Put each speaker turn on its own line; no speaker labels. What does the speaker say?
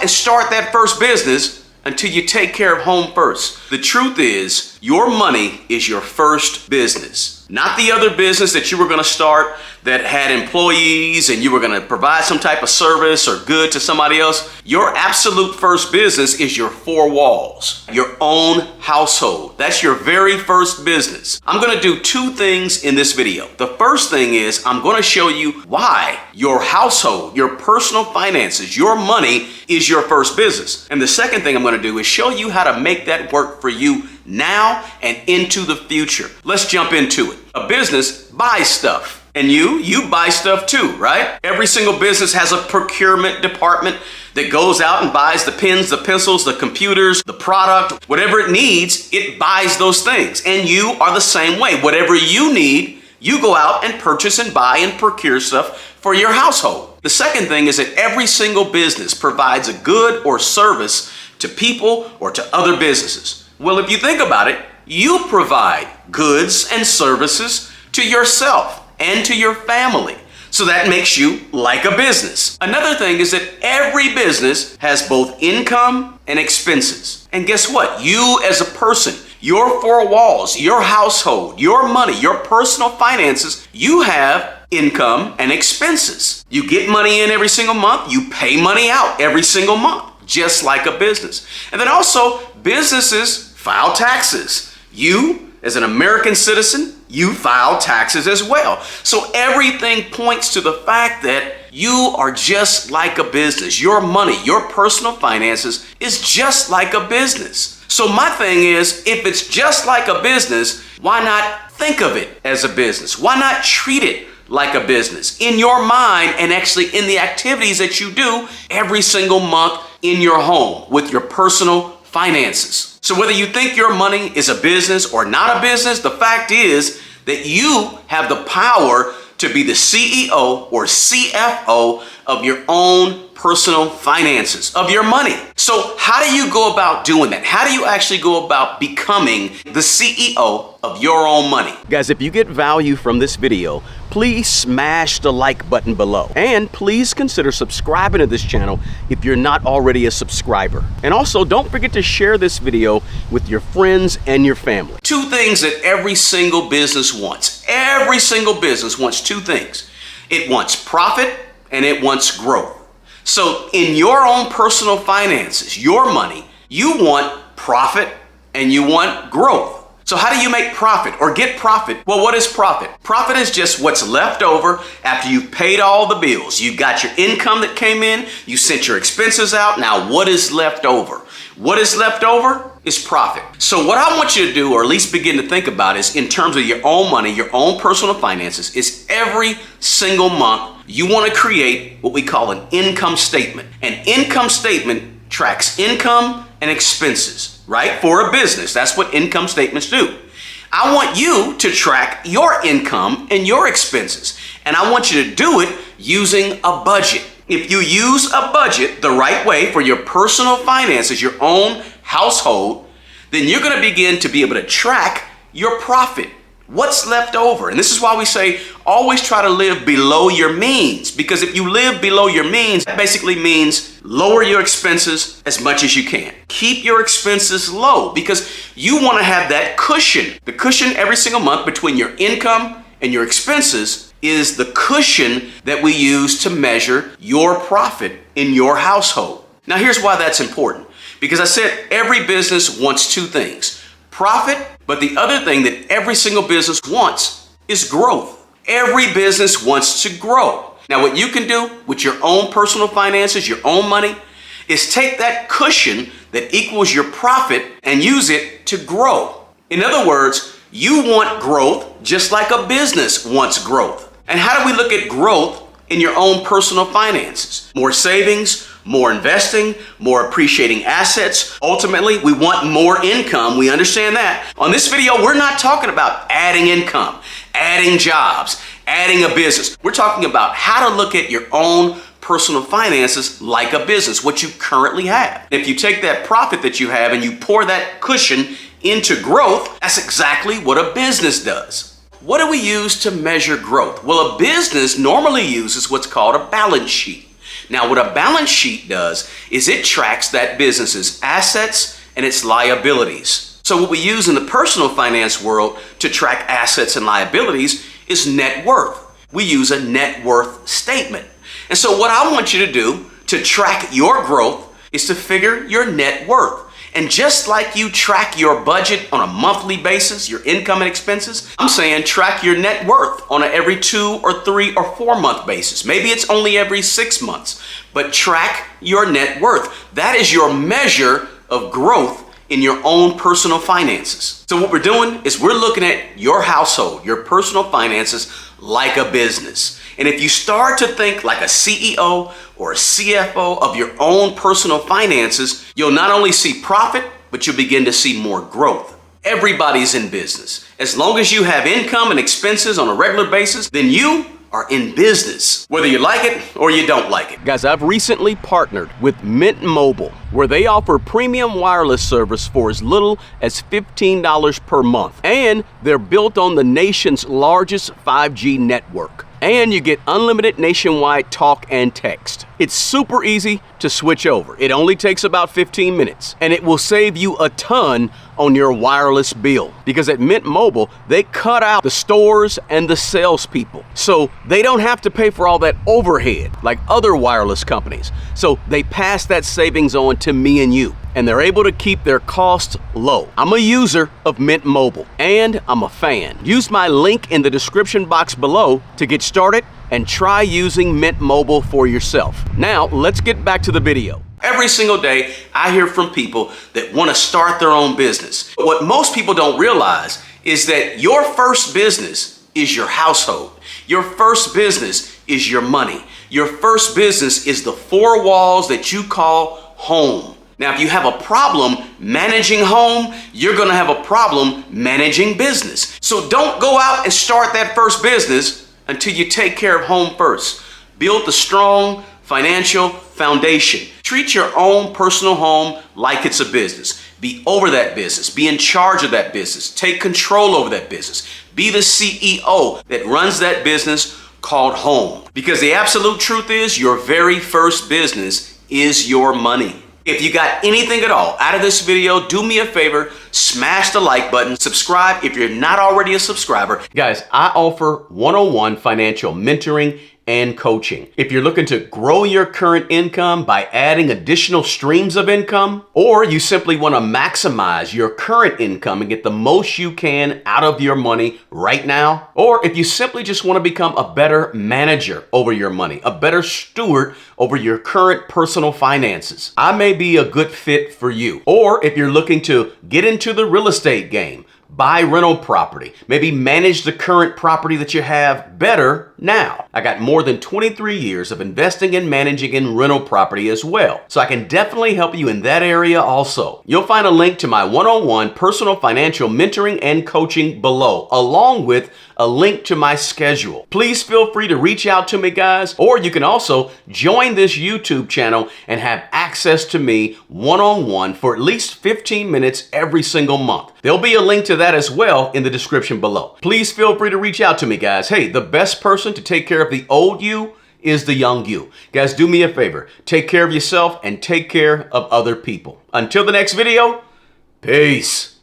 and start that first business until you take care of home first. The truth is, your money is your first business, not the other business that you were going to start that had employees and you were going to provide some type of service or good to somebody else. Your absolute first business is your four walls, your own household. That's your very first business. I'm going to do two things in this video. The first thing is I'm going to show you why your household, your personal finances, your money is your first business. And the second thing I'm going to do is show you how to make that work for you now and into the future. Let's jump into it. A business buys stuff. And you buy stuff too, right? Every single business has a procurement department that goes out and buys the pens, the pencils, the computers, the product, whatever it needs, it buys those things. And you are the same way. Whatever you need, you go out and purchase and buy and procure stuff for your household. The second thing is that every single business provides a good or service to people or to other businesses. Well, if you think about it, you provide goods and services to yourself and to your family. So that makes you like a business. Another thing is that every business has both income and expenses. And guess what? You as a person, your four walls, your household, your money, your personal finances, you have income and expenses. You get money in every single month, you pay money out every single month, just like a business. And then also, businesses file taxes. You, as an American citizen, you file taxes as well. So everything points to the fact that you are just like a business. Your money, your personal finances is just like a business. So my thing is, if it's just like a business, why not think of it as a business? Why not treat it like a business in your mind and actually in the activities that you do every single month in your home with your personal finances? So whether you think your money is a business or not a business, the fact is that you have the power to be the CEO or CFO of your own personal finances, of your money. So how do you go about doing that? How do you actually go about becoming the CEO of your own money? Guys, if you get value from this video, please smash the like button below. And please consider subscribing to this channel if you're not already a subscriber. And also, don't forget to share this video with your friends and your family. Two things that every single business wants. Every single business wants two things. It wants profit and it wants growth. So in your own personal finances, your money, you want profit and you want growth. So how do you make profit or get profit? Well, what is profit? Profit is just what's left over after you've paid all the bills. You got your income that came in, you sent your expenses out. Now what is left over? What is left over is profit. So what I want you to do, or at least begin to think about, is in terms of your own money, your own personal finances, is every single month you want to create what we call an income statement. An income statement tracks income and expenses, right? For a business, that's what income statements do. I want you to track your income and your expenses, and I want you to do it using a budget. If you use a budget the right way for your personal finances, your own household, then you're going to begin to be able to track your profit. What's left over? And this is why we say always try to live below your means, because if you live below your means, that basically means lower your expenses as much as you can. Keep your expenses low because you want to have that cushion. The cushion every single month between your income and your expenses is the cushion that we use to measure your profit in your household. Now here's why that's important. Because I said every business wants two things: profit, but the other thing that every single business wants is growth. Every business wants to grow. Now what you can do with your own personal finances, your own money, is take that cushion that equals your profit and use it to grow. In other words, you want growth just like a business wants growth. And how do we look at growth in your own personal finances? More savings, more investing, more appreciating assets. Ultimately, we want more income. We understand that. On this video, we're not talking about adding income, adding jobs, adding a business. We're talking about how to look at your own personal finances like a business, what you currently have. If you take that profit that you have and you pour that cushion into growth, that's exactly what a business does. What do we use to measure growth? Well, a business normally uses what's called a balance sheet. Now, what a balance sheet does is it tracks that business's assets and its liabilities. So what we use in the personal finance world to track assets and liabilities is net worth. We use a net worth statement. And so what I want you to do to track your growth is to figure your net worth. And just like you track your budget on a monthly basis, your income and expenses, I'm saying track your net worth on an every 2 or 3 or 4 month basis. Maybe it's only every 6 months, but track your net worth. That is your measure of growth in your own personal finances. So what we're doing is we're looking at your household, your personal finances like a business. And if you start to think like a CEO or a CFO of your own personal finances, you'll not only see profit, but you'll begin to see more growth. Everybody's in business. As long as you have income and expenses on a regular basis, then you are in business, whether you like it or you don't like it. Guys, I've recently partnered with Mint Mobile, where they offer premium wireless service for as little as $15 per month. And they're built on the nation's largest 5G network. And you get unlimited nationwide talk and text. It's super easy to switch over. It only takes about 15 minutes, and it will save you a ton on your wireless bill. Because at Mint Mobile, they cut out the stores and the salespeople. So they don't have to pay for all that overhead like other wireless companies. So they pass that savings on to me and you, and they're able to keep their costs low. I'm a user of Mint Mobile, and I'm a fan. Use my link in the description box below to get started and try using Mint Mobile for yourself. Now, let's get back to the video. Every single day, I hear from people that want to start their own business. But what most people don't realize is that your first business is your household. Your first business is your money. Your first business is the 4 walls that you call home. Now, if you have a problem managing home, you're going to have a problem managing business. So don't go out and start that first business until you take care of home first. Build the strong financial foundation. Treat your own personal home like it's a business. Be over that business. Be in charge of that business. Take control over that business. Be the CEO that runs that business called home. Because the absolute truth is your very first business is your money. If you got anything at all out of this video, do me a favor, smash the like button, subscribe if you're not already a subscriber. Guys, I offer one-on-one financial mentoring and coaching. If you're looking to grow your current income by adding additional streams of income, or you simply want to maximize your current income and get the most you can out of your money right now, or if you simply just want to become a better manager over your money, a better steward over your current personal finances, I may be a good fit for you. Or if you're looking to get into the real estate game, buy rental property, maybe manage the current property that you have better now. I got more than 23 years of investing and managing in rental property as well. So I can definitely help you in that area also. You'll find a link to my one-on-one personal financial mentoring and coaching below, along with a link to my schedule. Please feel free to reach out to me, guys, or you can also join this YouTube channel and have access to me one-on-one for at least 15 minutes every single month. There'll be a link to that as well in the description below. Please feel free to reach out to me, guys. Hey, the best person to take care of the old you is the young you. Guys, do me a favor. Take care of yourself and take care of other people. Until the next video, peace.